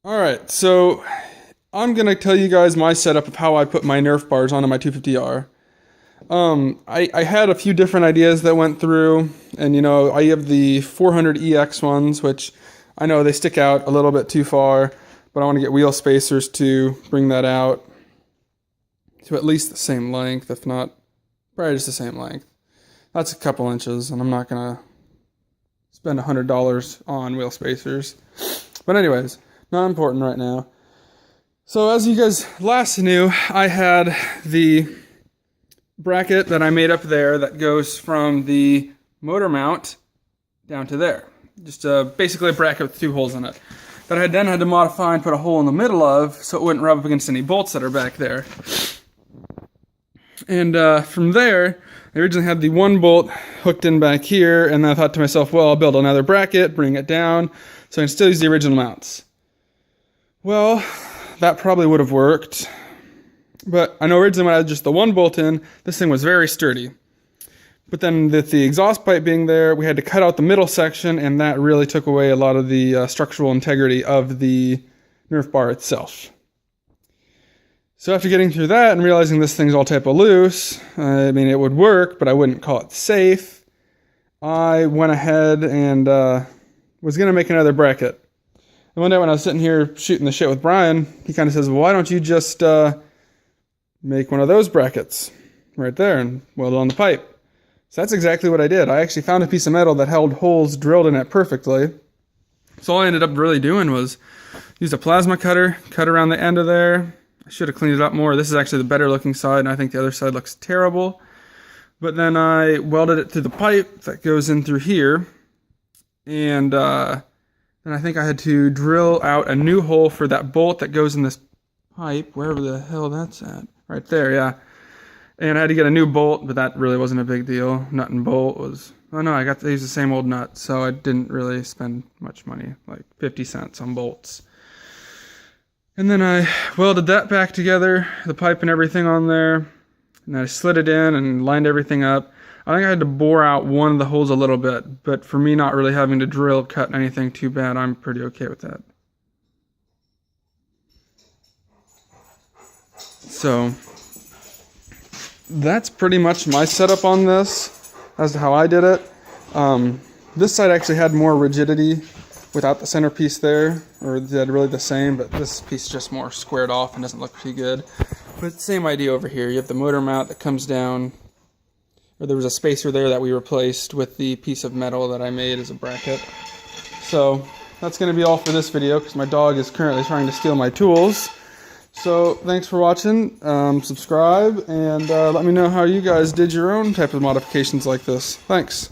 Alright, so I'm going to tell you guys my setup of how I put my Nerf bars onto my 250R. I had a few different ideas that went through, and I have the 400EX ones, which I know they stick out a little bit too far, but I want to get wheel spacers to bring that out to at least the same length, if not probably just the same length. That's a couple inches, and I'm not going to spend $100 on wheel spacers. But anyways, not important right now. So as you guys last knew, I had the bracket that I made up there that goes from the motor mount down to there. Just basically a bracket with two holes in it that I then had to modify and put a hole in the middle of so it wouldn't rub up against any bolts that are back there. And from there, I originally had the one bolt hooked in back here, and then I thought to myself, well, I'll build another bracket, bring it down, so I can still use the original mounts. Well, that probably would have worked, but I know originally when I had just the one bolt in, this thing was very sturdy. But then with the exhaust pipe being there, we had to cut out the middle section, and that really took away a lot of the structural integrity of the Nerf bar itself. So after getting through that and realizing this thing's all type of loose, I mean, it would work, but I wouldn't call it safe, I went ahead and was going to make another bracket. And one day when I was sitting here shooting the shit with Brian, he kind of says, well, why don't you just make one of those brackets right there and weld it on the pipe? So that's exactly what I did. I actually found a piece of metal that held holes drilled in it perfectly. So all I ended up really doing was use a plasma cutter, cut around the end of there. I should have cleaned it up more. This is actually the better looking side, and I think the other side looks terrible. But then I welded it to the pipe that goes in through here. And then I think I had to drill out a new hole for that bolt that goes in this pipe, wherever the hell that's at. Right there, yeah. And I had to get a new bolt, but that really wasn't a big deal. Nut and bolt was... Oh no, I got to use the same old nut, so I didn't really spend much money, like 50 cents on bolts. And then I welded that back together, the pipe and everything on there. And I slid it in and lined everything up. I think I had to bore out one of the holes a little bit, but for me not really having to drill, cut anything too bad, I'm pretty okay with that. So that's pretty much my setup on this as to how I did it. This side actually had more rigidity without the centerpiece there, or they're really the same, but this piece is just more squared off and doesn't look pretty good. But same idea over here. You have the motor mount that comes down, or there was a spacer there that we replaced with the piece of metal that I made as a bracket. So that's going to be all for this video because my dog is currently trying to steal my tools. So thanks for watching, subscribe, and let me know how you guys did your own type of modifications like this. Thanks.